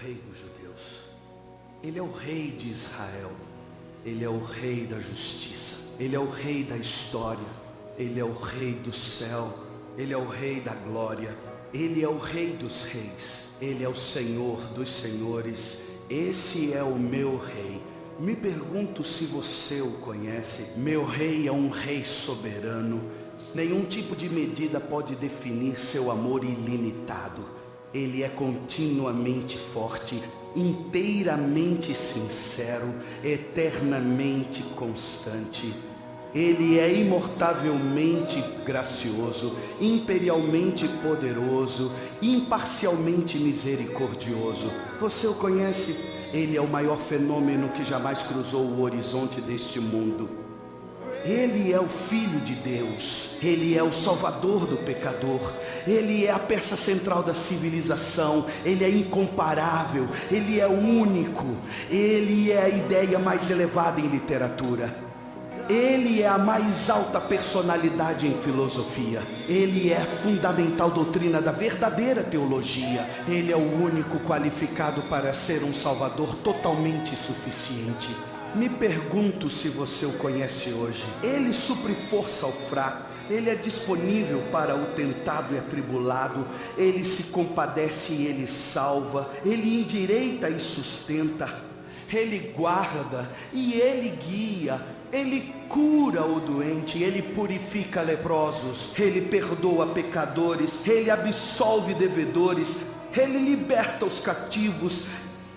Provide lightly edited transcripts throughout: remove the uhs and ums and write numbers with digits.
Rei dos judeus. Ele é o Rei de Israel. Ele é o Rei da justiça. Ele é o Rei da história. Ele é o Rei do céu. Ele é o Rei da glória. Ele é o Rei dos reis. Ele é o Senhor dos senhores. Esse é o meu Rei. Me pergunto se você o conhece. Meu Rei é um Rei soberano. Nenhum tipo de medida pode definir seu amor ilimitado. Ele é continuamente forte, inteiramente sincero, eternamente constante. Ele é imortavelmente gracioso, imperialmente poderoso, imparcialmente misericordioso. Você o conhece? Ele é o maior fenômeno que jamais cruzou o horizonte deste mundo. Ele é o Filho de Deus, Ele é o Salvador do pecador, Ele é a peça central da civilização, Ele é incomparável, Ele é único, Ele é a ideia mais elevada em literatura, Ele é a mais alta personalidade em filosofia, Ele é a fundamental doutrina da verdadeira teologia, Ele é o único qualificado para ser um Salvador totalmente suficiente. Me pergunto se você o conhece hoje. Ele supre força ao fraco. Ele é disponível para o tentado e atribulado. Ele se compadece e Ele salva. Ele endireita e sustenta. Ele guarda e Ele guia. Ele cura o doente, Ele purifica leprosos, Ele perdoa pecadores, Ele absolve devedores, Ele liberta os cativos,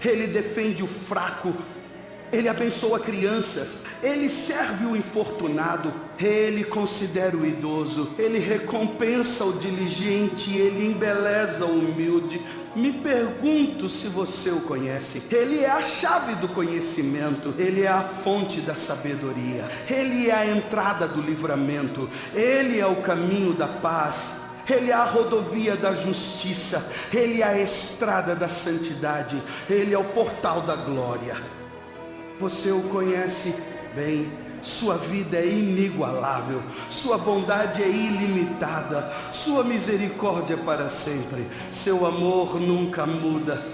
Ele defende o fraco, Ele abençoa crianças, Ele serve o infortunado, Ele considera o idoso, Ele recompensa o diligente, Ele embeleza o humilde. Me pergunto se você o conhece. Ele é a chave do conhecimento, Ele é a fonte da sabedoria, Ele é a entrada do livramento, Ele é o caminho da paz, Ele é a rodovia da justiça, Ele é a estrada da santidade, Ele é o portal da glória. Você o conhece bem, sua vida é inigualável, sua bondade é ilimitada, sua misericórdia é para sempre, seu amor nunca muda,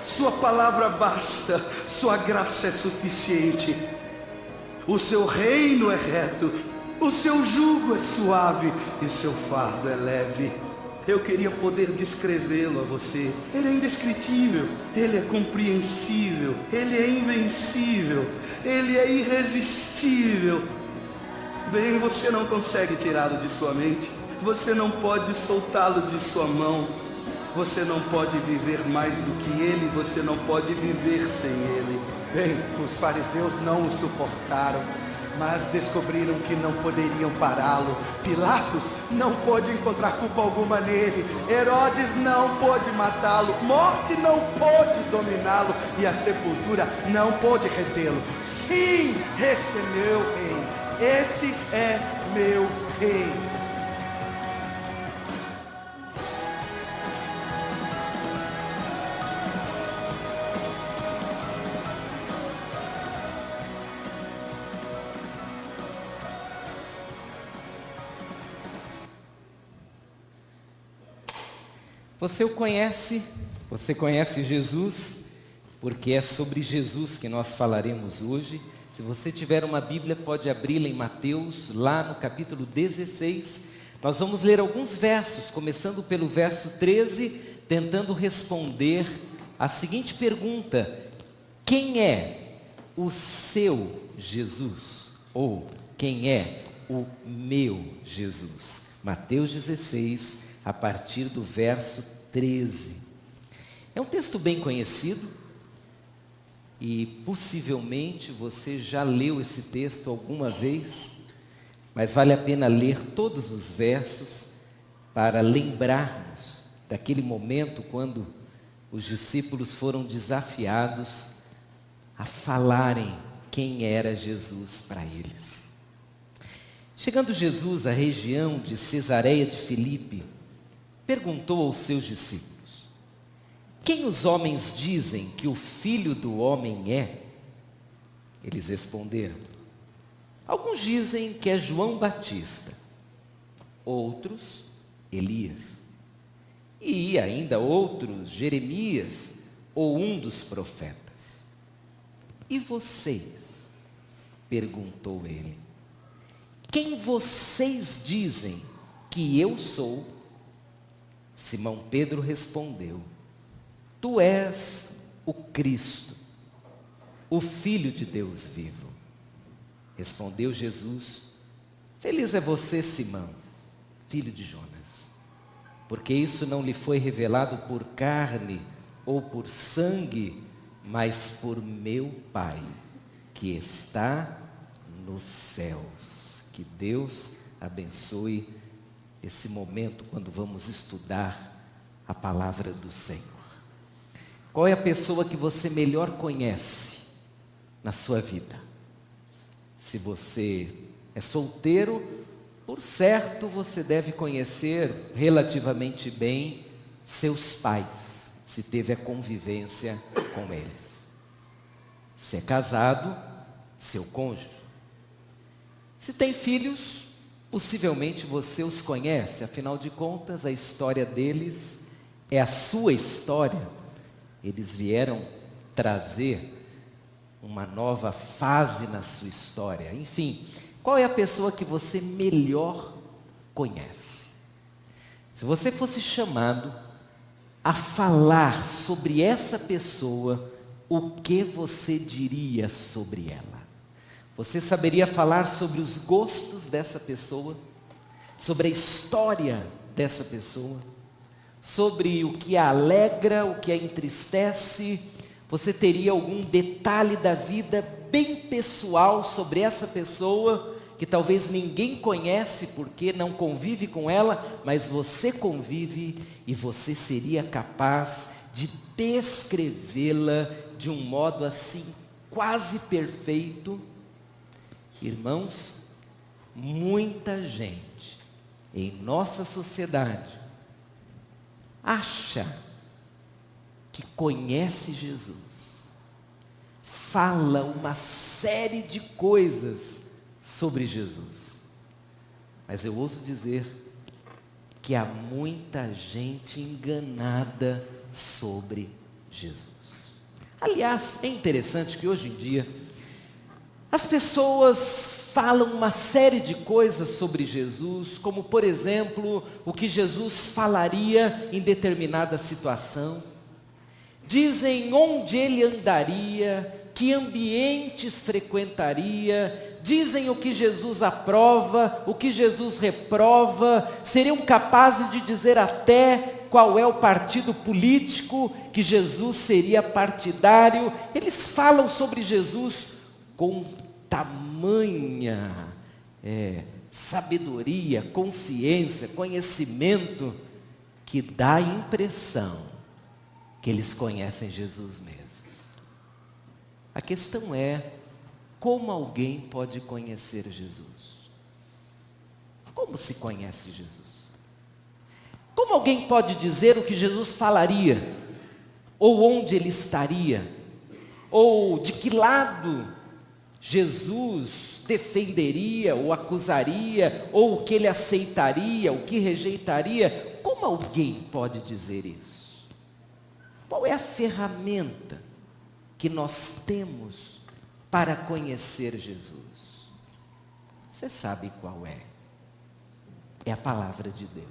sua palavra basta, sua graça é suficiente, o seu reino é reto, o seu jugo é suave e seu fardo é leve. Eu queria poder descrevê-lo a você. Ele é indescritível, Ele é compreensível, Ele é invencível, Ele é irresistível. Bem, você não consegue tirá-lo de sua mente, você não pode soltá-lo de sua mão, você não pode viver mais do que Ele, você não pode viver sem Ele. Bem, os fariseus não o suportaram, mas descobriram que não poderiam pará-lo. Pilatos não pôde encontrar culpa alguma nele. Herodes não pôde matá-lo. Morte não pôde dominá-lo. E a sepultura não pôde retê-lo. Sim, esse é meu rei. Esse é meu rei. Você o conhece, você conhece Jesus, porque é sobre Jesus que nós falaremos hoje. Se você tiver uma Bíblia, pode abri-la em Mateus, lá no capítulo 16. Nós vamos ler alguns versos, começando pelo verso 13, tentando responder a seguinte pergunta: quem é o seu Jesus? Ou quem é o meu Jesus? Mateus 16, a partir do verso 13. É um texto bem conhecido e possivelmente você já leu esse texto alguma vez, mas vale a pena ler todos os versos para lembrarmos daquele momento quando os discípulos foram desafiados a falarem quem era Jesus para eles. Chegando Jesus à região de Cesareia de Filipe, perguntou aos seus discípulos: quem os homens dizem que o Filho do Homem é? Eles responderam: alguns dizem que é João Batista, outros Elias, e ainda outros Jeremias ou um dos profetas? E vocês? Perguntou ele. Quem vocês dizem que eu sou? Simão Pedro respondeu: Tu és o Cristo, o Filho de Deus vivo. Respondeu Jesus: Feliz é você, Simão, filho de Jonas, porque isso não lhe foi revelado por carne ou por sangue, mas por meu Pai, que está nos céus. Que Deus abençoe esse momento quando vamos estudar a palavra do Senhor. Qual é a pessoa que você melhor conhece na sua vida? Se você é solteiro, por certo você deve conhecer relativamente bem seus pais, se teve a convivência com eles. Se é casado, seu cônjuge. Se tem filhos, possivelmente você os conhece, afinal de contas, a história deles é a sua história. Eles vieram trazer uma nova fase na sua história. Enfim, qual é a pessoa que você melhor conhece? Se você fosse chamado a falar sobre essa pessoa, o que você diria sobre ela? Você saberia falar sobre os gostos dessa pessoa, sobre a história dessa pessoa, sobre o que a alegra, o que a entristece? Você teria algum detalhe da vida bem pessoal sobre essa pessoa, que talvez ninguém conhece porque não convive com ela, mas você convive e você seria capaz de descrevê-la de um modo assim quase perfeito? Irmãos, muita gente em nossa sociedade acha que conhece Jesus, fala uma série de coisas sobre Jesus, mas eu ouso dizer que há muita gente enganada sobre Jesus. Aliás, é interessante que hoje em dia as pessoas falam uma série de coisas sobre Jesus, como por exemplo, o que Jesus falaria em determinada situação. Dizem onde ele andaria, que ambientes frequentaria, dizem o que Jesus aprova, o que Jesus reprova, seriam capazes de dizer até qual é o partido político que Jesus seria partidário. Eles falam sobre Jesus com tamanha sabedoria, consciência, conhecimento, que dá a impressão que eles conhecem Jesus mesmo. A questão é, como alguém pode conhecer Jesus? Como se conhece Jesus? Como alguém pode dizer o que Jesus falaria? Ou onde ele estaria? Ou de que lado Jesus defenderia ou acusaria? Ou o que ele aceitaria, o que rejeitaria? Como alguém pode dizer isso? Qual é a ferramenta que nós temos para conhecer Jesus? Você sabe qual é? É a palavra de Deus.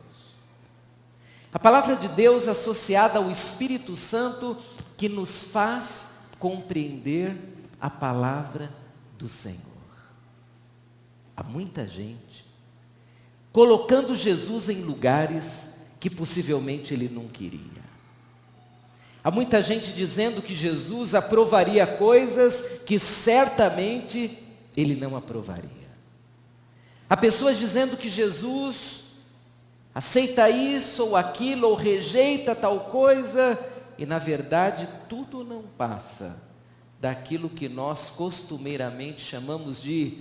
A palavra de Deus associada ao Espírito Santo, que nos faz compreender a palavra do Senhor. Há muita gente colocando Jesus em lugares que possivelmente ele não queria. Há muita gente dizendo que Jesus aprovaria coisas que certamente ele não aprovaria. Há pessoas dizendo que Jesus aceita isso ou aquilo, ou rejeita tal coisa, e na verdade tudo não passa daquilo que nós costumeiramente chamamos de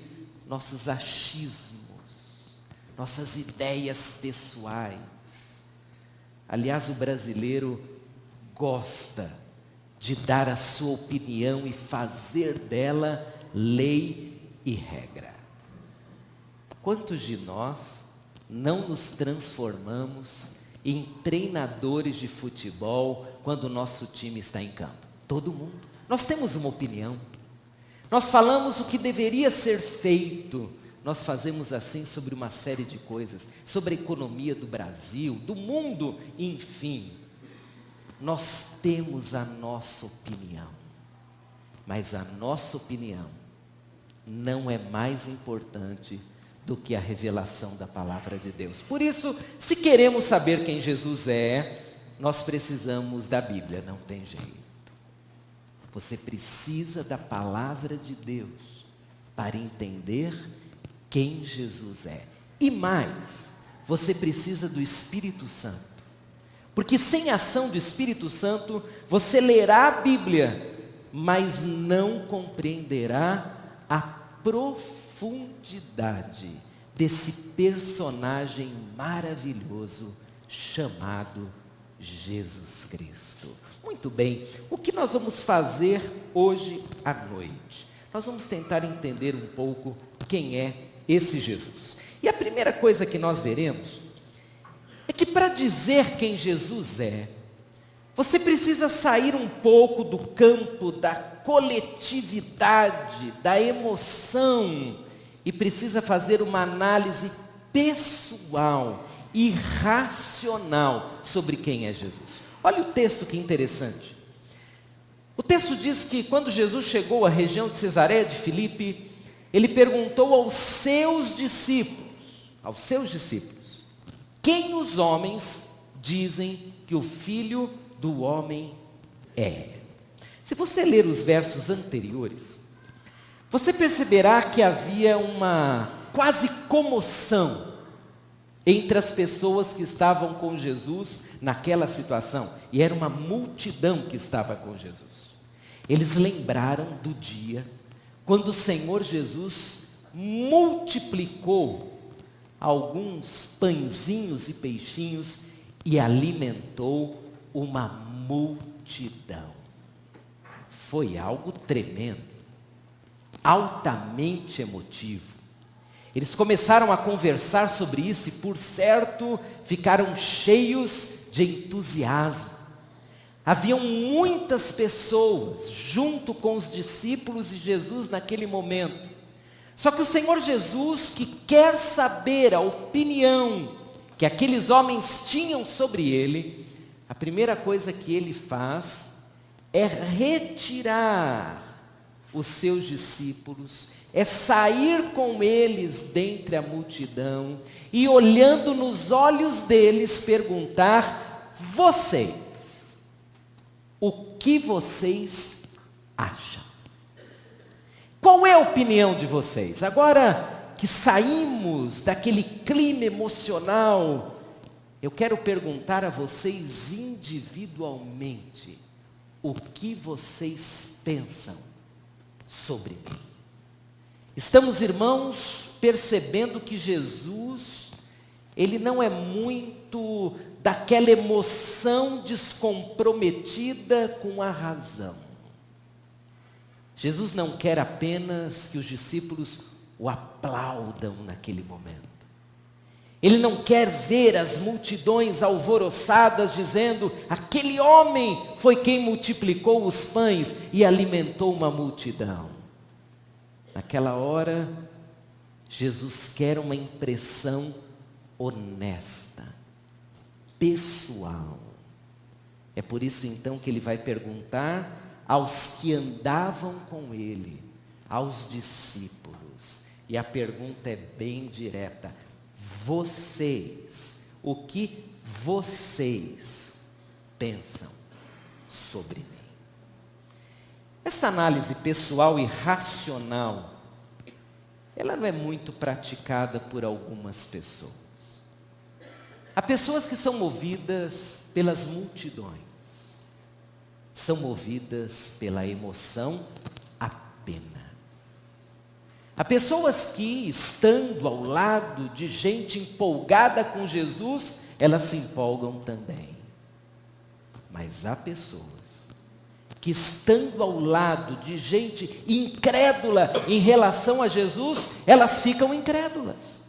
nossos achismos, nossas ideias pessoais. Aliás, o brasileiro gosta de dar a sua opinião e fazer dela lei e regra. Quantos de nós não nos transformamos em treinadores de futebol quando o nosso time está em campo? Todo mundo. Nós temos uma opinião. Nós falamos o que deveria ser feito. Nós fazemos assim sobre uma série de coisas, sobre a economia do Brasil, do mundo, enfim. Nós temos a nossa opinião, mas a nossa opinião não é mais importante do que a revelação da palavra de Deus. Por isso, se queremos saber quem Jesus é, nós precisamos da Bíblia, não tem jeito. Você precisa da palavra de Deus para entender quem Jesus é. E mais, você precisa do Espírito Santo. Porque sem a ação do Espírito Santo, você lerá a Bíblia, mas não compreenderá a profundidade desse personagem maravilhoso chamado Jesus Cristo. Muito bem, o que nós vamos fazer hoje à noite? Nós vamos tentar entender um pouco quem é esse Jesus. E a primeira coisa que nós veremos é que para dizer quem Jesus é, você precisa sair um pouco do campo da coletividade, da emoção, e precisa fazer uma análise pessoal e racional sobre quem é Jesus. Olha o texto que interessante. O texto diz que quando Jesus chegou à região de Cesareia de Filipe, ele perguntou aos seus discípulos, quem os homens dizem que o Filho do Homem é? Se você ler os versos anteriores, você perceberá que havia uma quase comoção entre as pessoas que estavam com Jesus naquela situação, e era uma multidão que estava com Jesus. Eles lembraram do dia quando o Senhor Jesus multiplicou alguns pãezinhos e peixinhos e alimentou uma multidão. Foi algo tremendo, altamente emotivo. Eles começaram a conversar sobre isso e, por certo, ficaram cheios de entusiasmo. Haviam muitas pessoas junto com os discípulos e Jesus naquele momento. Só que o Senhor Jesus, que quer saber a opinião que aqueles homens tinham sobre ele, a primeira coisa que ele faz é retirar os seus discípulos, é sair com eles dentre a multidão e, olhando nos olhos deles, perguntar: vocês, o que vocês acham? Qual é a opinião de vocês? Agora que saímos daquele clima emocional, eu quero perguntar a vocês individualmente: o que vocês pensam sobre mim? Estamos, irmãos, percebendo que Jesus, ele não é muito daquela emoção descomprometida com a razão. Jesus não quer apenas que os discípulos o aplaudam naquele momento. Ele não quer ver as multidões alvoroçadas dizendo: aquele homem foi quem multiplicou os pães e alimentou uma multidão. Naquela hora, Jesus quer uma impressão honesta, pessoal. É por isso então que ele vai perguntar aos que andavam com ele, aos discípulos. E a pergunta é bem direta: vocês, o que vocês pensam sobre mim? Essa análise pessoal e racional, ela não é muito praticada por algumas pessoas. Há pessoas que são movidas pelas multidões, são movidas pela emoção apenas. Há pessoas que, estando ao lado de gente empolgada com Jesus, elas se empolgam também. Mas há pessoas que, estando ao lado de gente incrédula em relação a Jesus, elas ficam incrédulas.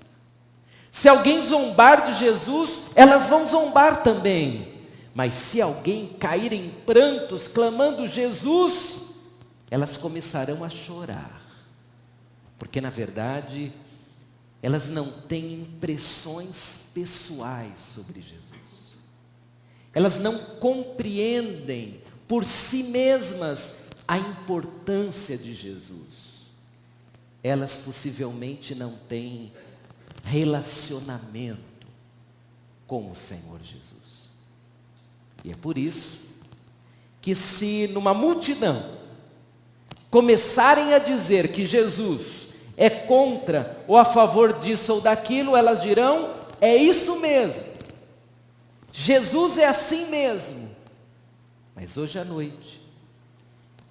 Se alguém zombar de Jesus, elas vão zombar também. Mas se alguém cair em prantos, clamando Jesus, elas começarão a chorar. Porque na verdade, elas não têm impressões pessoais sobre Jesus. Elas não compreendem por si mesmas a importância de Jesus. Elas possivelmente não têm relacionamento com o Senhor Jesus. E é por isso que, se numa multidão começarem a dizer que Jesus é contra ou a favor disso ou daquilo, elas dirão: é isso mesmo, Jesus é assim mesmo. Mas hoje à noite,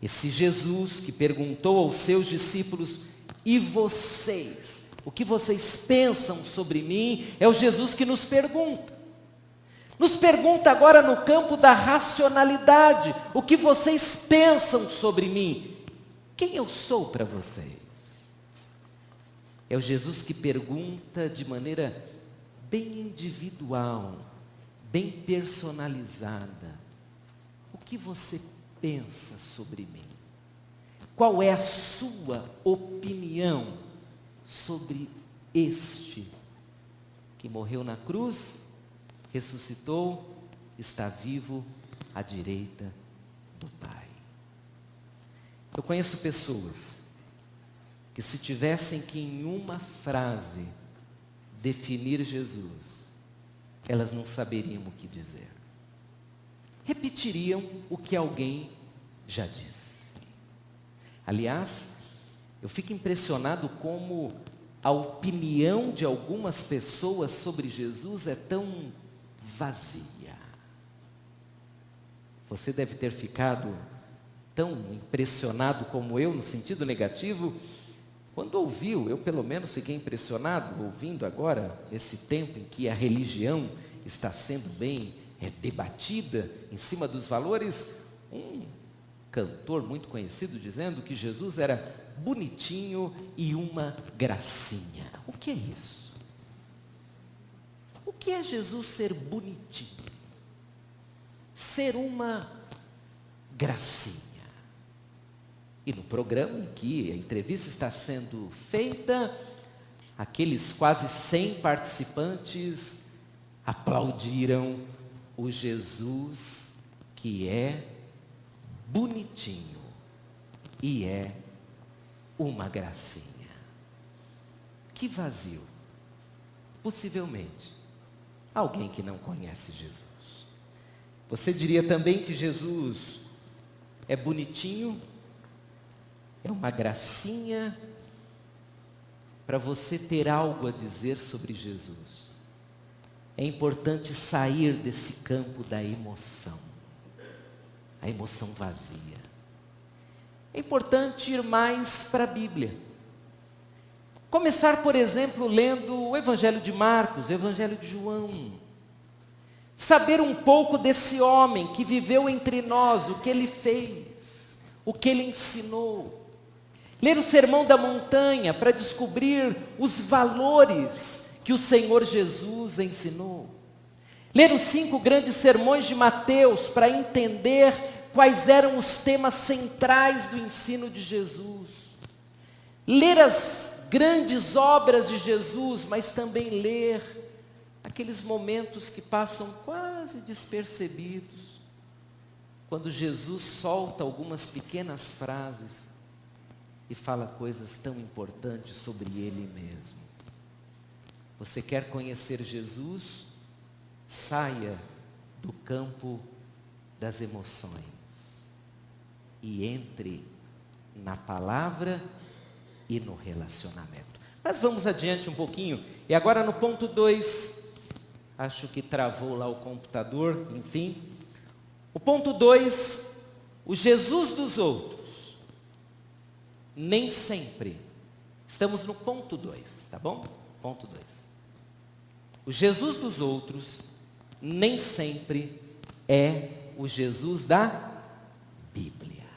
esse Jesus que perguntou aos seus discípulos: e vocês, o que vocês pensam sobre mim? É o Jesus que nos pergunta. Nos pergunta agora no campo da racionalidade: o que vocês pensam sobre mim? Quem eu sou para vocês? É o Jesus que pergunta de maneira bem individual, bem personalizada: o que você pensa sobre mim? Qual é a sua opinião sobre este que morreu na cruz, ressuscitou, está vivo à direita do Pai? Eu conheço pessoas que, se tivessem que em uma frase definir Jesus, elas não saberiam o que dizer. Repetiriam o que alguém já disse. Aliás, eu fico impressionado como a opinião de algumas pessoas sobre Jesus é tão vazia. Você deve ter ficado tão impressionado como eu, no sentido negativo, quando ouviu. Eu pelo menos fiquei impressionado ouvindo agora, nesse tempo em que a religião está sendo bem debatida em cima dos valores, um cantor muito conhecido dizendo que Jesus era bonitinho e uma gracinha. O que é isso? O que é Jesus ser bonitinho? Ser uma gracinha? E no programa em que a entrevista está sendo feita, aqueles quase 100 participantes aplaudiram o Jesus que é bonitinho e é uma gracinha. Que vazio. Possivelmente alguém que não conhece Jesus. Você diria também que Jesus é bonitinho, é uma gracinha, para você ter algo a dizer sobre Jesus. É importante sair desse campo da emoção, a emoção vazia. É importante ir mais para a Bíblia. Começar, por exemplo, lendo o Evangelho de Marcos, o Evangelho de João. Saber um pouco desse homem que viveu entre nós, o que ele fez, o que ele ensinou. Ler o Sermão da Montanha para descobrir os valores que o Senhor Jesus ensinou. Ler os 5 grandes sermões de Mateus para entender quais eram os temas centrais do ensino de Jesus. Ler as grandes obras de Jesus, mas também ler aqueles momentos que passam quase despercebidos, quando Jesus solta algumas pequenas frases e fala coisas tão importantes sobre Ele mesmo. Você quer conhecer Jesus? Saia do campo das emoções e entre na palavra e no relacionamento. Mas vamos adiante um pouquinho. E agora no ponto 2, acho que travou lá o computador, enfim. O ponto 2, o Jesus dos outros. Nem sempre. Estamos no ponto 2, tá bom? Ponto 2. O Jesus dos outros nem sempre é o Jesus da Bíblia.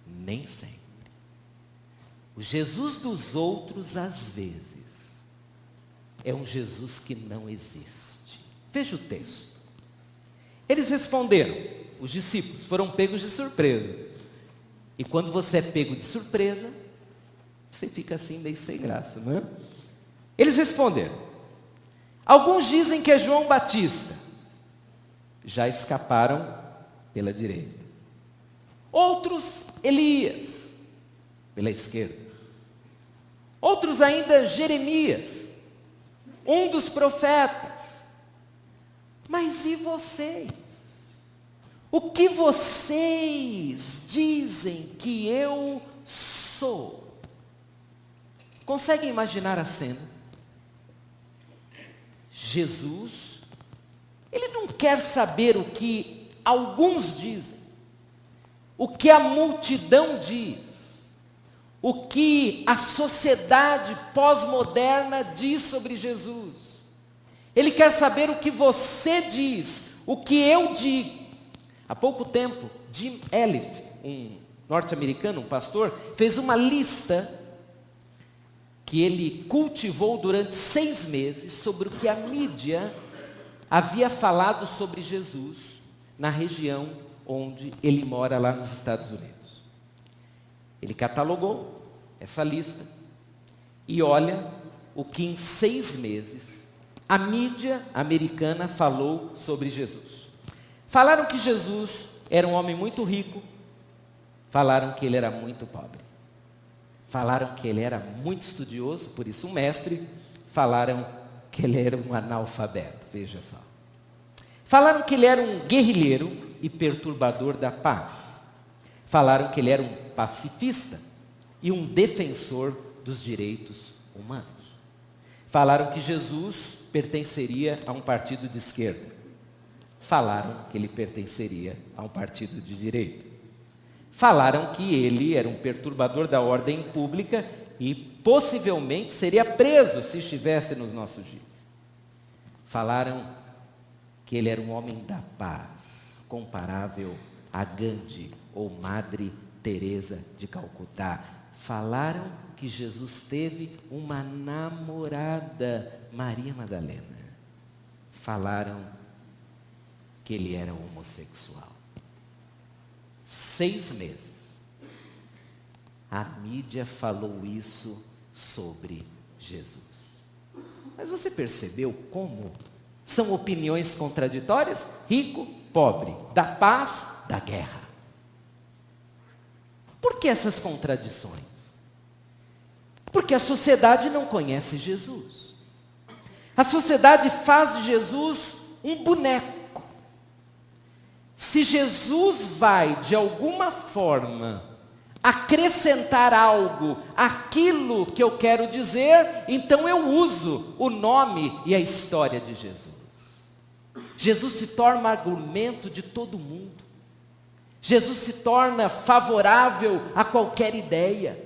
Nem sempre. O Jesus dos outros, às vezes, é um Jesus que não existe. Veja o texto. Eles responderam, os discípulos foram pegos de surpresa. E quando você é pego de surpresa, você fica assim meio sem graça, não é? Eles responderam: alguns dizem que é João Batista. Já escaparam pela direita. Outros, Elias, pela esquerda. Outros ainda, Jeremias, um dos profetas. Mas e vocês? O que vocês dizem que eu sou? Conseguem imaginar a cena? Jesus, ele não quer saber o que alguns dizem, o que a multidão diz, o que a sociedade pós-moderna diz sobre Jesus. Ele quer saber o que você diz, o que eu digo. Há pouco tempo, Jim Elliff, um norte-americano, um pastor, fez uma lista que ele cultivou durante 6 meses sobre o que a mídia havia falado sobre Jesus na região onde ele mora lá nos Estados Unidos. Ele catalogou essa lista e olha o que em 6 meses a mídia americana falou sobre Jesus. Falaram que Jesus era um homem muito rico, falaram que ele era muito pobre. Falaram que ele era muito estudioso, por isso um mestre. Falaram que ele era um analfabeto, veja só. Falaram que ele era um guerrilheiro e perturbador da paz. Falaram que ele era um pacifista e um defensor dos direitos humanos. Falaram que Jesus pertenceria a um partido de esquerda. Falaram que ele pertenceria a um partido de direita. Falaram que ele era um perturbador da ordem pública e possivelmente seria preso se estivesse nos nossos dias. Falaram que ele era um homem da paz, comparável a Gandhi ou Madre Teresa de Calcutá. Falaram que Jesus teve uma namorada, Maria Madalena. Falaram que ele era homossexual. 6 meses. A mídia falou isso sobre Jesus. Mas você percebeu como são opiniões contraditórias? Rico, pobre, da paz, da guerra. Por que essas contradições? Porque a sociedade não conhece Jesus. A sociedade faz de Jesus um boneco. Se Jesus vai, de alguma forma, acrescentar algo àquilo que eu quero dizer, então eu uso o nome e a história de Jesus. Jesus se torna argumento de todo mundo. Jesus se torna favorável a qualquer ideia.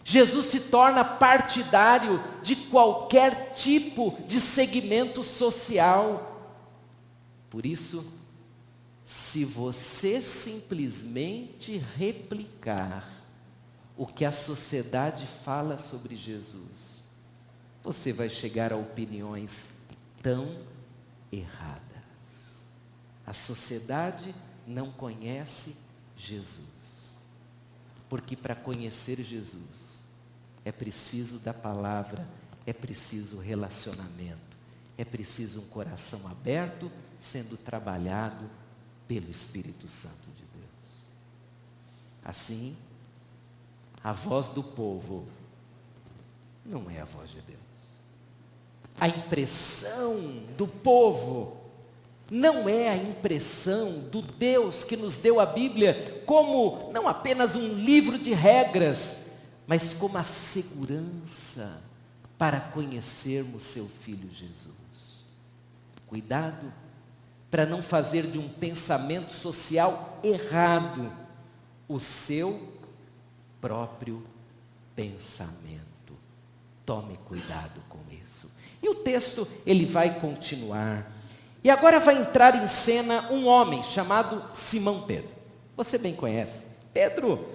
Jesus se torna partidário de qualquer tipo de segmento social. Por isso, se você simplesmente replicar o que a sociedade fala sobre Jesus, você vai chegar a opiniões tão erradas. A sociedade não conhece Jesus, porque para conhecer Jesus é preciso da palavra, é preciso relacionamento, é preciso um coração aberto sendo trabalhado pelo Espírito Santo de Deus. Assim, a voz do povo não é a voz de Deus. A impressão do povo não é a impressão do Deus que nos deu a Bíblia como não apenas um livro de regras, mas como a segurança para conhecermos seu Filho Jesus. Cuidado para não fazer de um pensamento social errado o seu próprio pensamento. Tome cuidado com isso. E o texto, ele vai continuar. E agora vai entrar em cena um homem chamado Simão Pedro. Você bem conhece. Pedro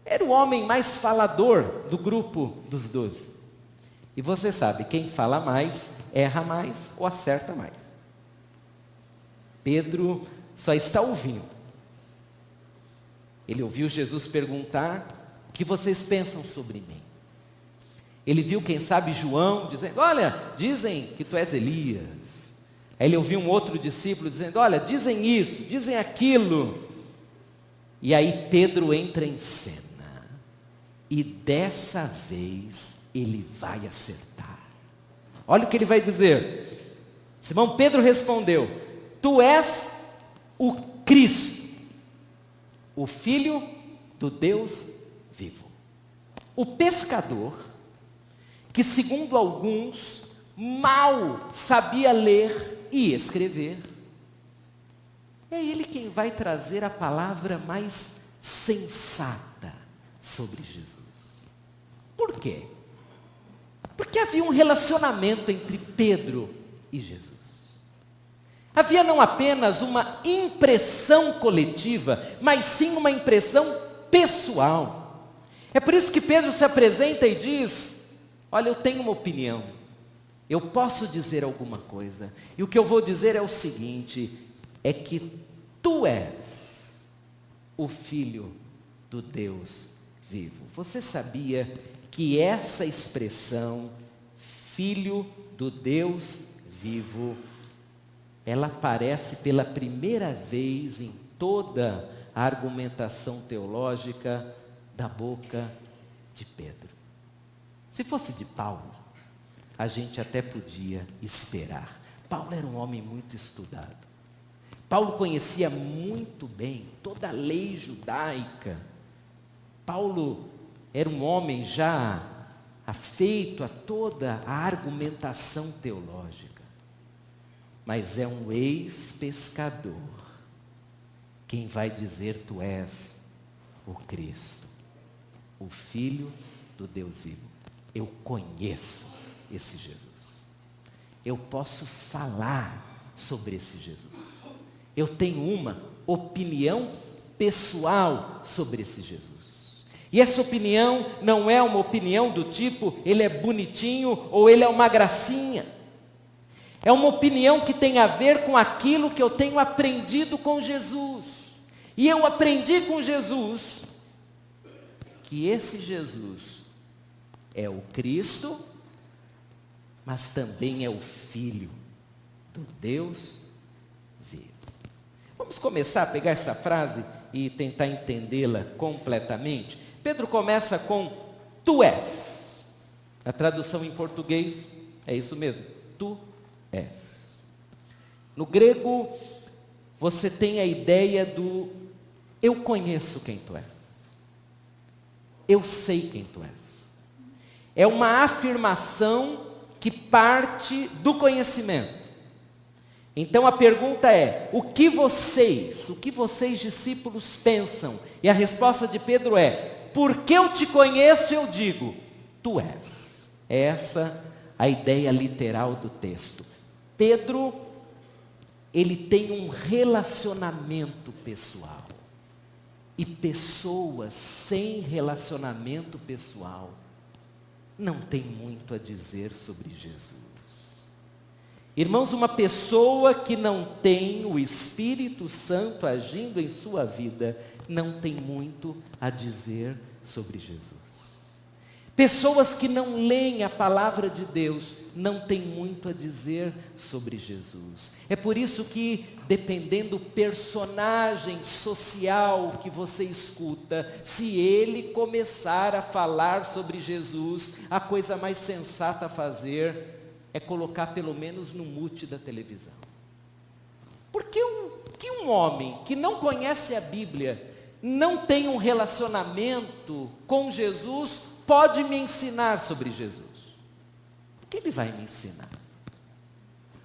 era o homem mais falador do grupo dos 12. E você sabe, quem fala mais erra mais ou acerta mais. Pedro só está ouvindo. Ele ouviu Jesus perguntar: o que vocês pensam sobre mim? Ele viu, quem sabe, João dizendo: olha, dizem que tu és Elias. Aí ele ouviu um outro discípulo dizendo: olha, dizem isso, dizem aquilo. E aí Pedro entra em cena. E dessa vez ele vai acertar. Olha o que ele vai dizer. Simão Pedro respondeu: tu és o Cristo, o Filho do Deus vivo. O pescador, que segundo alguns mal sabia ler e escrever, é ele quem vai trazer a palavra mais sensata sobre Jesus. Por quê? Porque havia um relacionamento entre Pedro e Jesus. Havia não apenas uma impressão coletiva, mas sim uma impressão pessoal. É por isso que Pedro se apresenta e diz: olha, eu tenho uma opinião, eu posso dizer alguma coisa, e o que eu vou dizer é o seguinte: é que tu és o Filho do Deus vivo. Você sabia que essa expressão, Filho do Deus vivo, ela aparece pela primeira vez em toda a argumentação teológica da boca de Pedro? Se fosse de Paulo, a gente até podia esperar. Paulo era um homem muito estudado. Paulo conhecia muito bem toda a lei judaica. Paulo era um homem já afeito a toda a argumentação teológica. Mas é um ex-pescador quem vai dizer: tu és o Cristo, o Filho do Deus vivo. Eu conheço esse Jesus. Eu posso falar sobre esse Jesus. Eu tenho uma opinião pessoal sobre esse Jesus. E essa opinião não é uma opinião do tipo: ele é bonitinho ou ele é uma gracinha. É uma opinião que tem a ver com aquilo que eu tenho aprendido com Jesus. E eu aprendi com Jesus que esse Jesus é o Cristo, mas também é o Filho do Deus vivo. Vamos começar a pegar essa frase e tentar entendê-la completamente. Pedro começa com tu és. A tradução em português é isso mesmo, tu és. No grego, você tem a ideia do eu conheço quem tu és. Eu sei quem tu és. É uma afirmação que parte do conhecimento. Então a pergunta é: o que vocês discípulos pensam? E a resposta de Pedro é: porque eu te conheço, eu digo, tu és. É essa a ideia literal do texto. Pedro, ele tem um relacionamento pessoal. E pessoas sem relacionamento pessoal não tem muito a dizer sobre Jesus. Irmãos, uma pessoa que não tem o Espírito Santo agindo em sua vida, não tem muito a dizer sobre Jesus. Pessoas que não leem a palavra de Deus, não têm muito a dizer sobre Jesus. É por isso que, dependendo do personagem social que você escuta, se ele começar a falar sobre Jesus, a coisa mais sensata a fazer é colocar pelo menos no mute da televisão. Porque um homem que não conhece a Bíblia, não tem um relacionamento com Jesus, pode me ensinar sobre Jesus? O que ele vai me ensinar?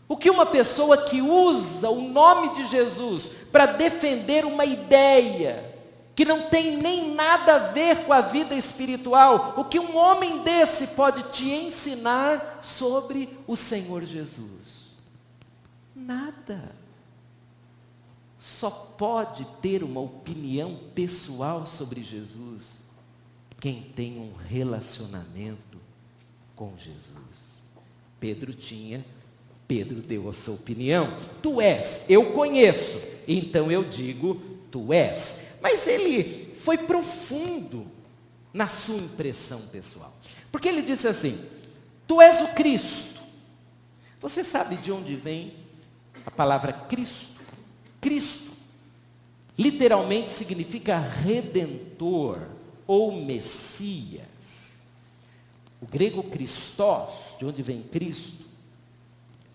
O que uma pessoa que usa o nome de Jesus para defender uma ideia que não tem nem nada a ver com a vida espiritual, o que um homem desse pode te ensinar sobre o Senhor Jesus? Nada. Só pode ter uma opinião pessoal sobre Jesus quem tem um relacionamento com Jesus. Pedro tinha Pedro deu a sua opinião. Tu és, eu conheço, então eu digo, tu és. Mas ele foi profundo na sua impressão pessoal. Porque ele disse assim, tu és o Cristo. Você sabe de onde vem a palavra Cristo? Cristo literalmente significa redentor ou Messias. O grego Christos, de onde vem Cristo,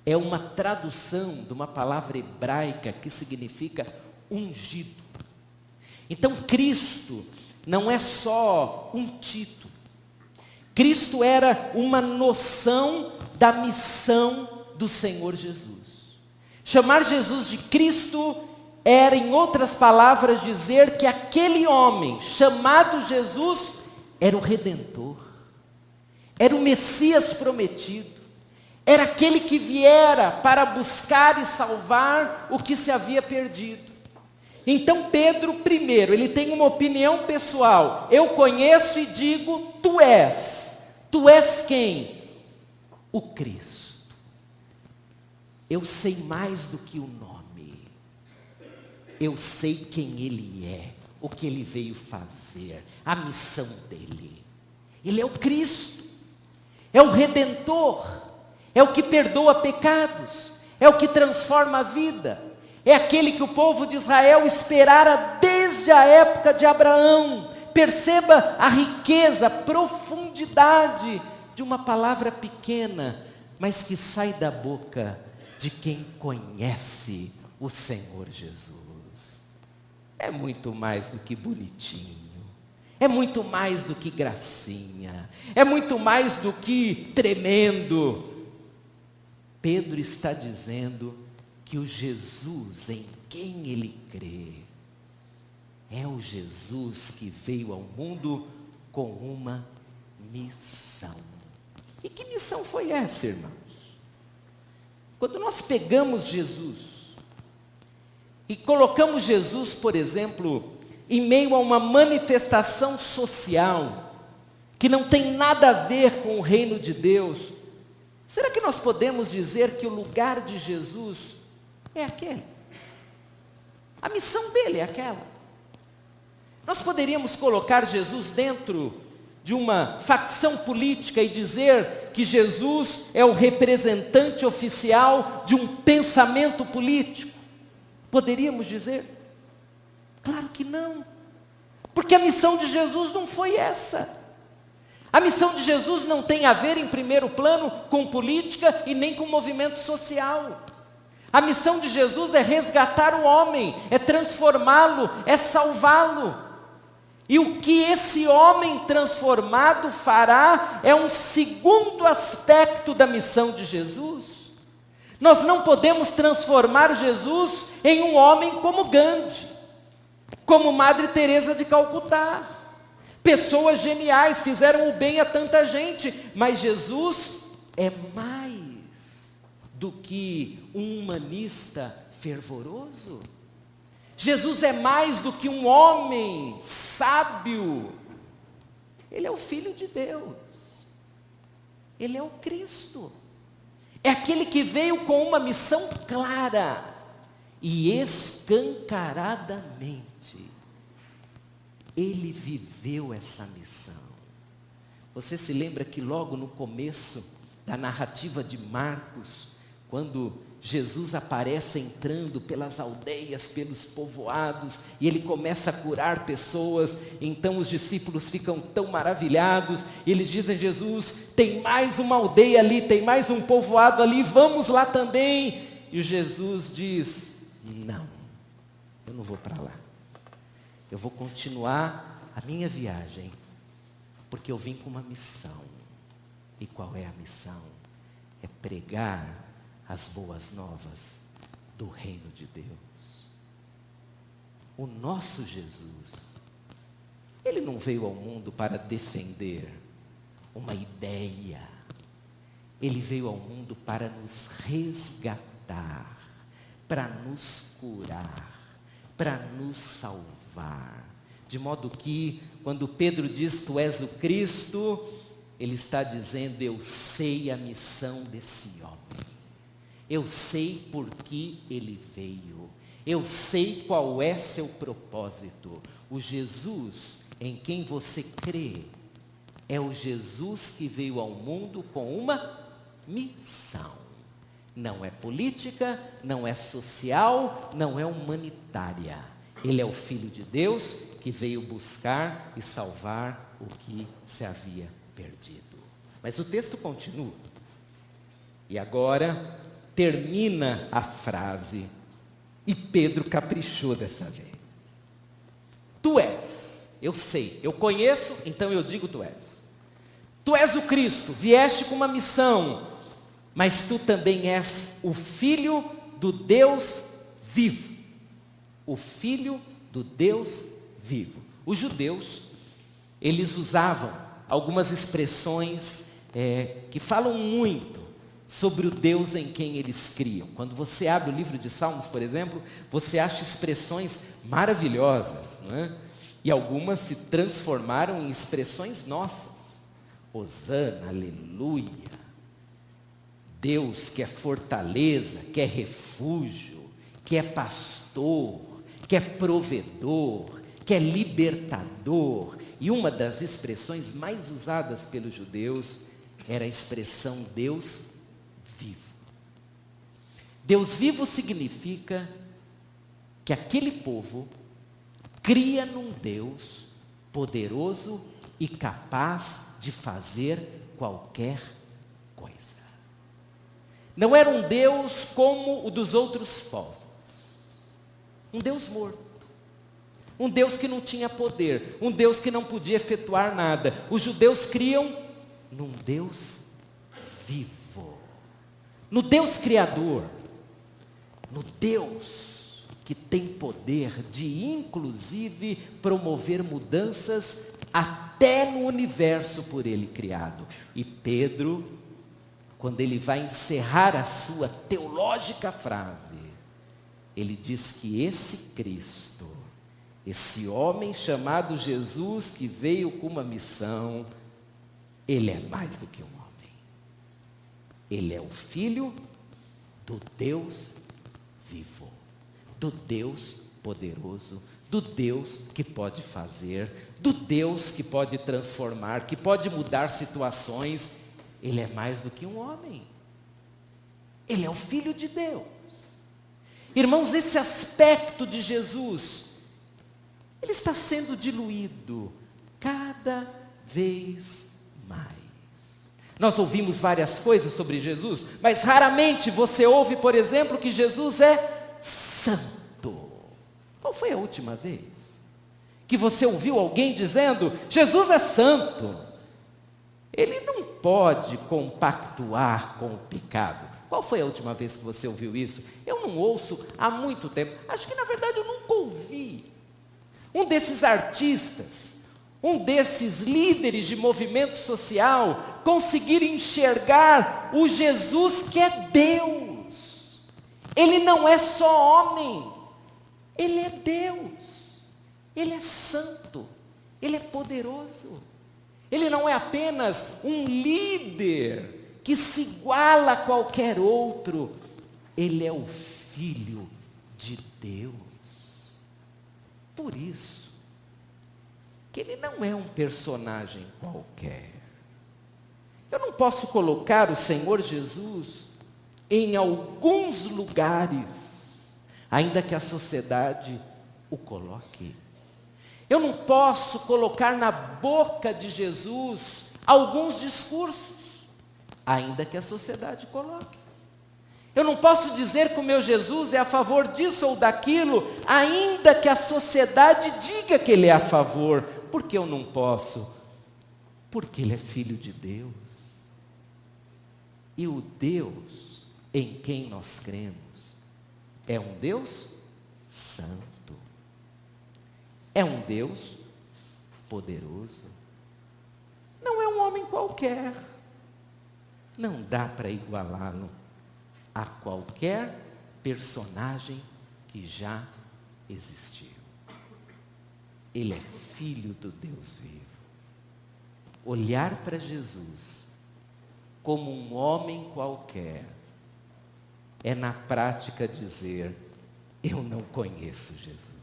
é uma tradução de uma palavra hebraica que significa ungido. Então Cristo não é só um título. Cristo era uma noção da missão do Senhor Jesus. Chamar Jesus de Cristo era, em outras palavras, dizer que aquele homem chamado Jesus era o Redentor, era o Messias prometido, era aquele que viera para buscar e salvar o que se havia perdido. Então Pedro, primeiro, ele tem uma opinião pessoal. Eu conheço e digo, tu és. Tu és quem? O Cristo. Eu sei mais do que o nome. Eu sei quem Ele é, o que Ele veio fazer, a missão dEle. Ele é o Cristo, é o Redentor, é o que perdoa pecados, é o que transforma a vida, é aquele que o povo de Israel esperara desde a época de Abraão. Perceba a riqueza, a profundidade de uma palavra pequena, mas que sai da boca de quem conhece o Senhor Jesus. É muito mais do que bonitinho, é muito mais do que gracinha, é muito mais do que tremendo. Pedro está dizendo que o Jesus em quem ele crê é o Jesus que veio ao mundo com uma missão. E que missão foi essa, irmãos? Quando nós pegamos Jesus e colocamos Jesus, por exemplo, em meio a uma manifestação social que não tem nada a ver com o reino de Deus, será que nós podemos dizer que o lugar de Jesus é aquele? A missão dele é aquela. Nós poderíamos colocar Jesus dentro de uma facção política e dizer que Jesus é o representante oficial de um pensamento político? Poderíamos dizer? Claro que não. Porque a missão de Jesus não foi essa. A missão de Jesus não tem a ver, em primeiro plano, com política e nem com movimento social. A missão de Jesus é resgatar o homem, é transformá-lo, é salvá-lo. E o que esse homem transformado fará é um segundo aspecto da missão de Jesus. Nós não podemos transformar Jesus em um homem como Gandhi, como Madre Teresa de Calcutá. Pessoas geniais, fizeram o bem a tanta gente, mas Jesus é mais do que um humanista fervoroso. Jesus é mais do que um homem sábio. Ele é o Filho de Deus. Ele é o Cristo. É aquele que veio com uma missão clara e escancaradamente. Ele viveu essa missão. Você se lembra que logo no começo da narrativa de Marcos, quando Jesus aparece entrando pelas aldeias, pelos povoados, e ele começa a curar pessoas, então os discípulos ficam tão maravilhados, e eles dizem: Jesus, tem mais uma aldeia ali, tem mais um povoado ali, vamos lá também. E Jesus diz: não, eu não vou para lá, eu vou continuar a minha viagem, porque eu vim com uma missão. E qual é a missão? É pregar as boas novas do reino de Deus. O nosso Jesus, ele não veio ao mundo para defender uma ideia, ele veio ao mundo para nos resgatar, para nos curar, para nos salvar. De modo que, quando Pedro diz: tu és o Cristo, ele está dizendo: eu sei a missão desse homem. Eu sei por que ele veio. Eu sei qual é seu propósito. O Jesus em quem você crê é o Jesus que veio ao mundo com uma missão. Não é política, não é social, não é humanitária. Ele é o Filho de Deus que veio buscar e salvar o que se havia perdido. Mas o texto continua. E agora termina a frase. E Pedro caprichou dessa vez. Tu és, eu sei, eu conheço, então eu digo tu és. Tu és o Cristo, vieste com uma missão, mas tu também és o Filho do Deus vivo. O Filho do Deus vivo. Os judeus, eles usavam algumas expressões que falam muito sobre o Deus em quem eles criam. Quando você abre o livro de Salmos, por exemplo, você acha expressões maravilhosas, não é? E algumas se transformaram em expressões nossas. Hosana, aleluia. Deus que é fortaleza, que é refúgio, que é pastor, que é provedor, que é libertador. E uma das expressões mais usadas pelos judeus era a expressão Deus vivo. Deus vivo significa que aquele povo cria num Deus poderoso e capaz de fazer qualquer coisa. Não era um Deus como o dos outros povos. Um Deus morto. Um Deus que não tinha poder. Um Deus que não podia efetuar nada. Os judeus criam num Deus vivo. No Deus Criador. No Deus que tem poder de, inclusive, promover mudanças até no universo por ele criado. E Pedro, quando ele vai encerrar a sua teológica frase, ele diz que esse Cristo, esse homem chamado Jesus, que veio com uma missão, ele é mais do que um homem. Ele é o Filho do Deus vivo, do Deus poderoso, do Deus que pode fazer, do Deus que pode transformar, que pode mudar situações. Ele é mais do que um homem. Ele é o Filho de Deus. Irmãos, esse aspecto de Jesus, ele está sendo diluído cada vez mais. Nós ouvimos várias coisas sobre Jesus, mas raramente você ouve, por exemplo, que Jesus é santo. Qual foi a última vez que você ouviu alguém dizendo, Jesus é santo? Ele não pode compactuar com o pecado. Qual foi a última vez que você ouviu isso? Eu não ouço há muito tempo. Acho que na verdade eu nunca ouvi. Um desses artistas, um desses líderes de movimento social, conseguir enxergar o Jesus que é Deus. Ele não é só homem, ele é Deus, ele é santo, ele é poderoso. Ele não é apenas um líder que se iguala a qualquer outro, ele é o Filho de Deus. Por isso, que ele não é um personagem qualquer. Eu não posso colocar o Senhor Jesus em alguns lugares, ainda que a sociedade o coloque. Eu não posso colocar na boca de Jesus alguns discursos, ainda que a sociedade coloque. Eu não posso dizer que o meu Jesus é a favor disso ou daquilo, ainda que a sociedade diga que ele é a favor. Por que eu não posso? Porque ele é Filho de Deus. E o Deus em quem nós cremos é um Deus santo. É um Deus poderoso. Não é um homem qualquer. Não dá para igualá-lo a qualquer personagem que já existiu. Ele é Filho do Deus vivo. Olhar para Jesus como um homem qualquer é na prática dizer: eu não conheço Jesus.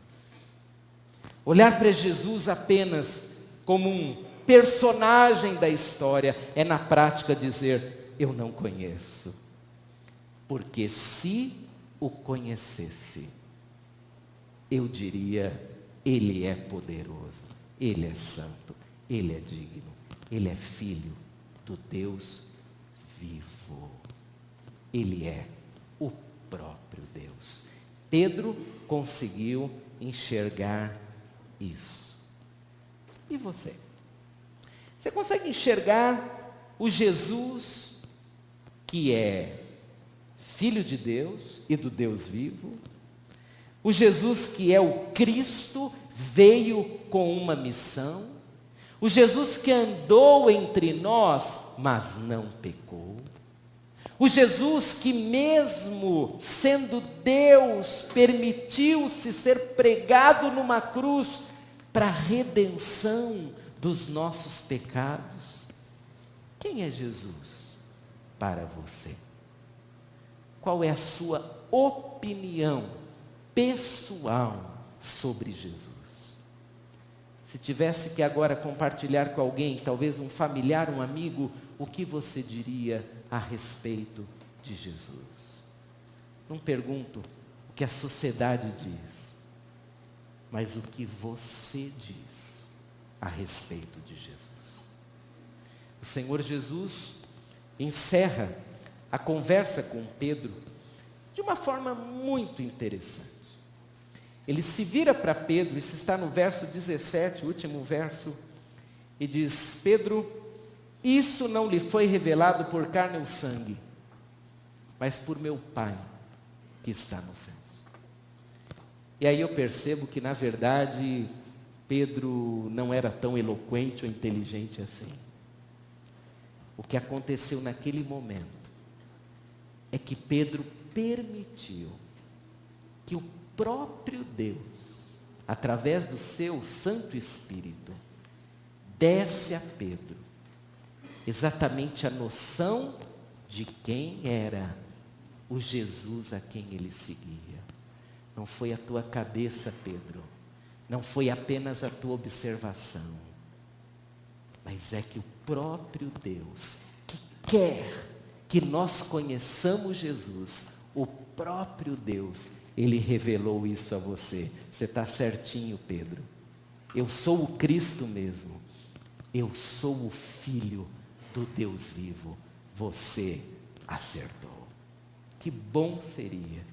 Olhar para Jesus apenas como um personagem da história é na prática dizer: eu não conheço. Porque se o conhecesse, eu diria: Ele é poderoso, Ele é santo, Ele é digno, Ele é filho do Deus vivo. Ele é o próprio Deus. Pedro conseguiu enxergar isso. E você? Você consegue enxergar o Jesus que é Filho de Deus e do Deus vivo? O Jesus que é o Cristo, veio com uma missão? O Jesus que andou entre nós, mas não pecou? O Jesus que, mesmo sendo Deus, permitiu-se ser pregado numa cruz para a redenção dos nossos pecados? Quem é Jesus para você? Qual é a sua opinião pessoal sobre Jesus? Se tivesse que agora compartilhar com alguém, talvez um familiar, um amigo, o que você diria a respeito de Jesus? Não pergunto o que a sociedade diz, mas o que você diz a respeito de Jesus. O Senhor Jesus encerra a conversa com Pedro de uma forma muito interessante. Ele se vira para Pedro, isso está no verso 17, o último verso, e diz: Pedro, isso não lhe foi revelado por carne ou sangue, mas por meu Pai que está nos céus. E aí eu percebo que, na verdade, Pedro não era tão eloquente ou inteligente assim. O que aconteceu naquele momento é que Pedro permitiu que o próprio Deus, através do seu Santo Espírito, desse a Pedro exatamente a noção de quem era o Jesus a quem ele seguia. Não foi a tua cabeça, Pedro, não foi apenas a tua observação, mas é que o próprio Deus, que quer que nós conheçamos Jesus, o próprio Deus, Ele revelou isso a você. Você está certinho, Pedro. Eu sou o Cristo mesmo. Eu sou o Filho do Deus vivo. Você acertou. Que bom seria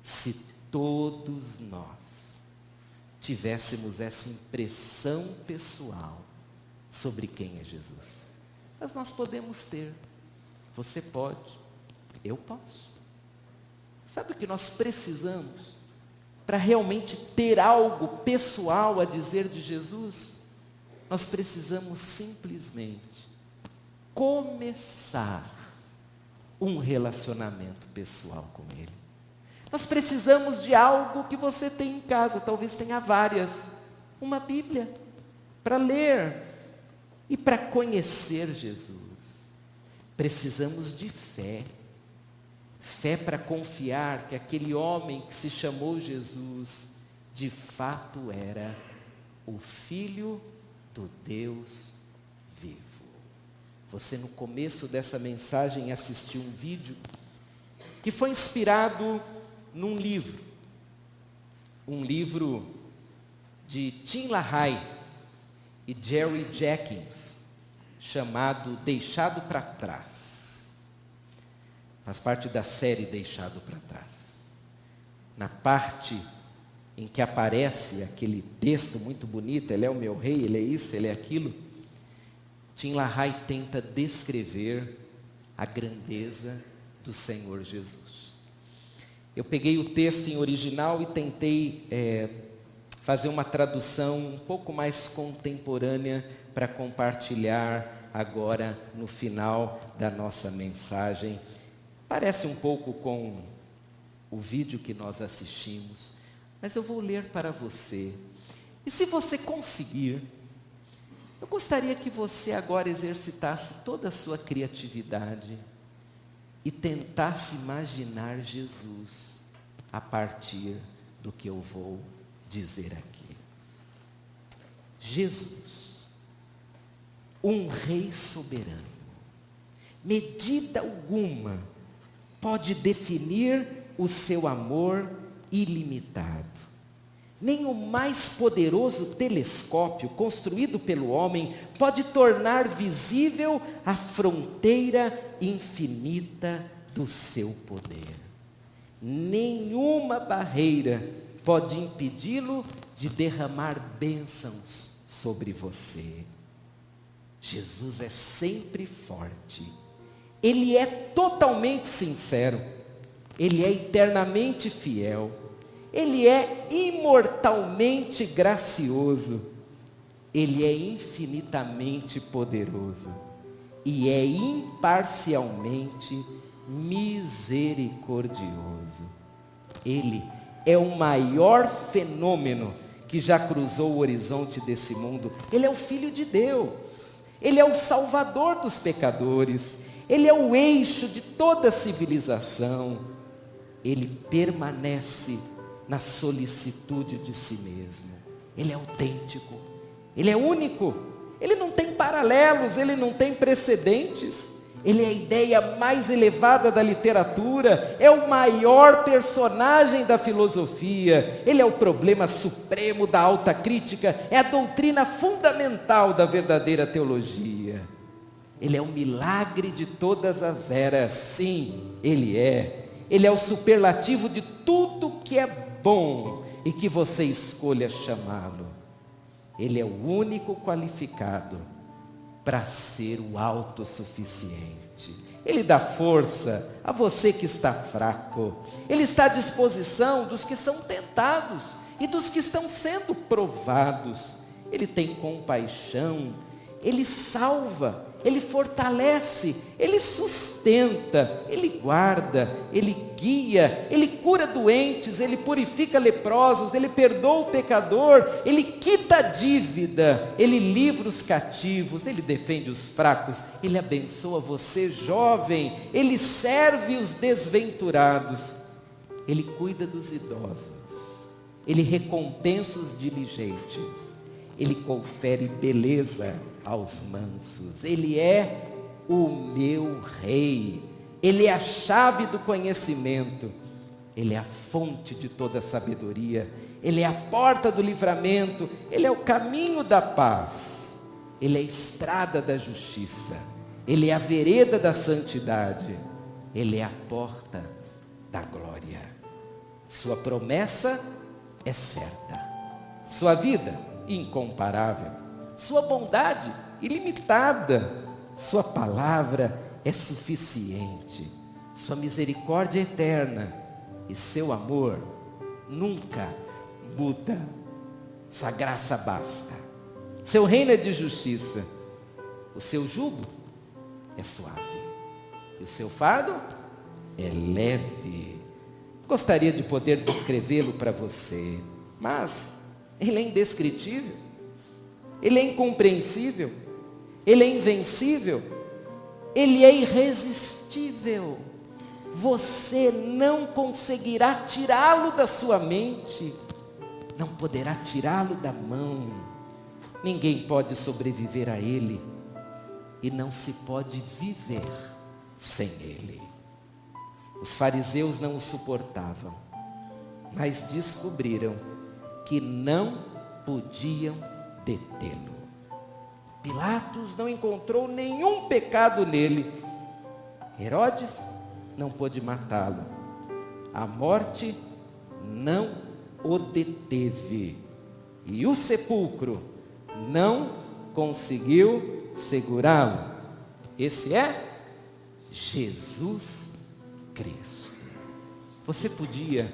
se todos nós tivéssemos essa impressão pessoal sobre quem é Jesus. Mas nós podemos ter. Você pode. Eu posso. Sabe o que nós precisamos para realmente ter algo pessoal a dizer de Jesus? Nós precisamos simplesmente começar um relacionamento pessoal com Ele. Nós precisamos de algo que você tem em casa, talvez tenha várias. Uma Bíblia para ler e para conhecer Jesus. Precisamos de fé. Fé para confiar que aquele homem que se chamou Jesus, de fato era o Filho do Deus vivo. Você, no começo dessa mensagem, assistiu um vídeo que foi inspirado num livro. Um livro de Tim LaHaye e Jerry Jenkins, chamado Deixado para Trás. Faz parte da série Deixado para Trás. Na parte em que aparece aquele texto muito bonito, ele é o meu rei, ele é isso, ele é aquilo, Tim LaHaye tenta descrever a grandeza do Senhor Jesus. Eu peguei o texto em original e tentei fazer uma tradução um pouco mais contemporânea para compartilhar agora no final da nossa mensagem. Parece um pouco com o vídeo que nós assistimos, mas eu vou ler para você. E se você conseguir, eu gostaria que você agora exercitasse toda a sua criatividade e tentasse imaginar Jesus a partir do que eu vou dizer aqui. Jesus, um rei soberano, medida alguma pode definir o seu amor ilimitado. Nem o mais poderoso telescópio construído pelo homem pode tornar visível a fronteira infinita do seu poder. Nenhuma barreira pode impedi-lo de derramar bênçãos sobre você. Jesus é sempre forte. Ele é totalmente sincero. Ele é eternamente fiel. Ele é imortalmente gracioso. Ele é infinitamente poderoso. E é imparcialmente misericordioso. Ele é o maior fenômeno que já cruzou o horizonte desse mundo. Ele é o Filho de Deus. Ele é o Salvador dos pecadores. Ele é o eixo de toda a civilização. Ele permanece na solicitude de si mesmo. Ele é autêntico. Ele é único. Ele não tem paralelos, ele não tem precedentes. Ele é a ideia mais elevada da literatura, é o maior personagem da filosofia, ele é o problema supremo da alta crítica, é a doutrina fundamental da verdadeira teologia. Ele é o milagre de todas as eras, sim, ele é. Ele é o superlativo de tudo que é bom e que você escolha chamá-lo. Ele é o único qualificado para ser o autossuficiente. Ele dá força a você que está fraco. Ele está à disposição dos que são tentados e dos que estão sendo provados. Ele tem compaixão, ele salva, ele fortalece, ele sustenta, ele guarda, ele guia, ele cura doentes, ele purifica leprosos, ele perdoa o pecador, ele quita a dívida, ele livra os cativos, ele defende os fracos, ele abençoa você jovem, ele serve os desventurados, ele cuida dos idosos, ele recompensa os diligentes, ele confere beleza aos mansos. Ele é o meu rei. Ele é a chave do conhecimento. Ele é a fonte de toda a sabedoria. Ele é a porta do livramento. Ele é o caminho da paz. Ele é a estrada da justiça. Ele é a vereda da santidade. Ele é a porta da glória. Sua promessa é certa. Sua vida, incomparável. Sua bondade, ilimitada. Sua palavra é suficiente. Sua misericórdia é eterna. E seu amor nunca muda. Sua graça basta. Seu reino é de justiça. O seu jugo é suave. E o seu fardo é leve. Gostaria de poder descrevê-lo para você, mas ele é indescritível. Ele é incompreensível, ele é invencível, ele é irresistível. Você não conseguirá tirá-lo da sua mente, não poderá tirá-lo da mão. Ninguém pode sobreviver a ele e não se pode viver sem ele. Os fariseus não o suportavam, mas descobriram que não podiam detê-lo. Pilatos não encontrou nenhum pecado nele. Herodes não pôde matá-lo. A morte não o deteve. E o sepulcro não conseguiu segurá-lo. Esse é Jesus Cristo. Você podia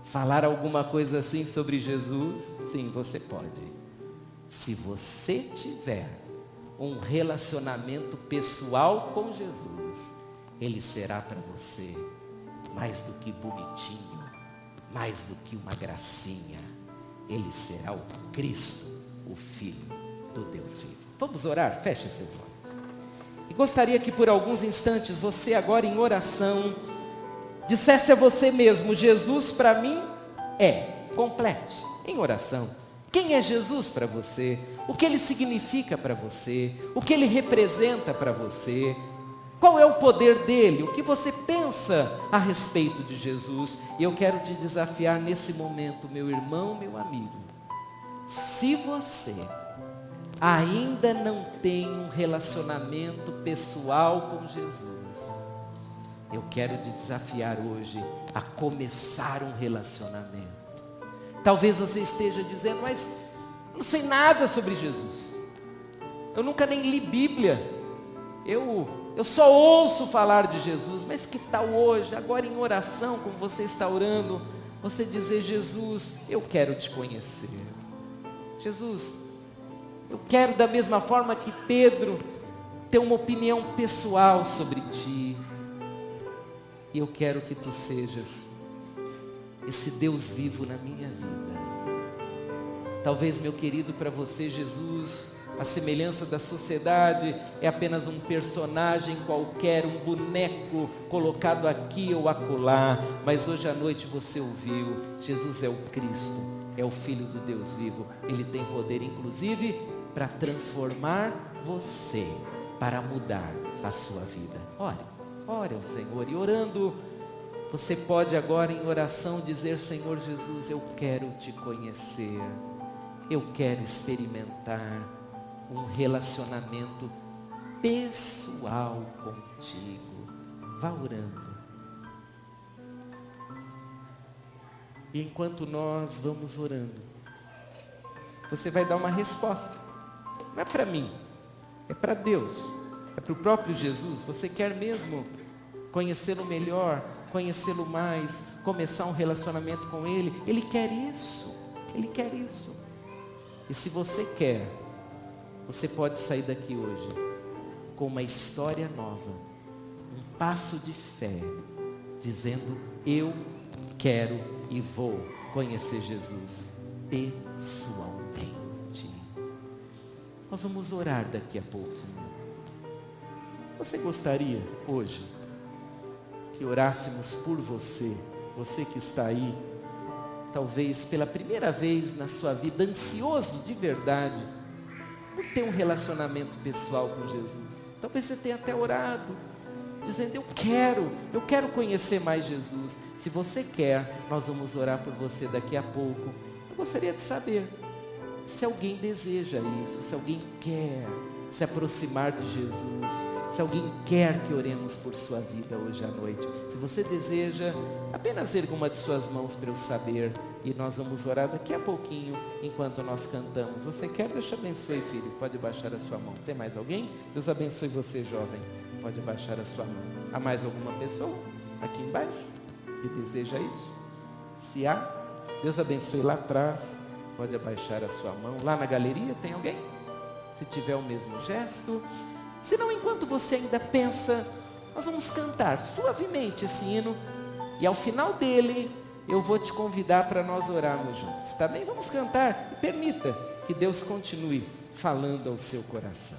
falar alguma coisa assim sobre Jesus? Sim, você pode. Se você tiver um relacionamento pessoal com Jesus, Ele será para você mais do que bonitinho, mais do que uma gracinha. Ele será o Cristo, o Filho do Deus vivo. Vamos orar? Feche seus olhos. E gostaria que por alguns instantes você agora em oração dissesse a você mesmo: Jesus para mim é. Complete em oração. Quem é Jesus para você? O que Ele significa para você? O que Ele representa para você? Qual é o poder dEle? O que você pensa a respeito de Jesus? E eu quero te desafiar nesse momento, meu irmão, meu amigo. Se você ainda não tem um relacionamento pessoal com Jesus, eu quero te desafiar hoje a começar um relacionamento. Talvez você esteja dizendo: mas não sei nada sobre Jesus. Eu nunca nem li Bíblia. Eu só ouço falar de Jesus. Mas que tal hoje, agora em oração, como você está orando, você dizer: Jesus, eu quero te conhecer. Jesus, eu quero, da mesma forma que Pedro, ter uma opinião pessoal sobre ti. E eu quero que tu sejas esse Deus vivo na minha vida. Talvez, meu querido, para você Jesus, a semelhança da sociedade, é apenas um personagem qualquer, um boneco colocado aqui ou acolá. Mas hoje à noite você ouviu: Jesus é o Cristo, é o Filho do Deus vivo. Ele tem poder inclusive para transformar você, para mudar a sua vida. Ore ao Senhor. E orando, você pode agora em oração dizer: Senhor Jesus, eu quero te conhecer. Eu quero experimentar um relacionamento pessoal contigo. Vá orando. E enquanto nós vamos orando, você vai dar uma resposta. Não é para mim, é para Deus, é para o próprio Jesus. Você quer mesmo conhecê-lo melhor, conhecê-lo mais, começar um relacionamento com Ele? Ele quer isso, Ele quer isso. E se você quer, você pode sair daqui hoje com uma história nova, um passo de fé, dizendo: eu quero e vou conhecer Jesus pessoalmente. Nós vamos orar daqui a pouco. Você gostaria hoje que orássemos por você, você que está aí, talvez pela primeira vez na sua vida, ansioso de verdade por ter um relacionamento pessoal com Jesus? Talvez você tenha até orado, dizendo: eu quero conhecer mais Jesus. Se você quer, nós vamos orar por você daqui a pouco. Eu gostaria de saber se alguém deseja isso, se alguém quer se aproximar de Jesus, se alguém quer que oremos por sua vida hoje à noite. Se você deseja, apenas erga uma de suas mãos para eu saber, e nós vamos orar daqui a pouquinho, enquanto nós cantamos. Você quer? Deus te abençoe, filho. Pode baixar a sua mão. Tem mais alguém? Deus abençoe você, jovem. Pode baixar a sua mão. Há mais alguma pessoa aqui embaixo que deseja isso? Se há, Deus abençoe lá atrás. Pode abaixar a sua mão. Lá na galeria tem alguém? Se tiver o mesmo gesto. Se não, enquanto você ainda pensa, nós vamos cantar suavemente esse hino. E ao final dele, eu vou te convidar para nós orarmos juntos. Tá bem? Vamos cantar. E permita que Deus continue falando ao seu coração.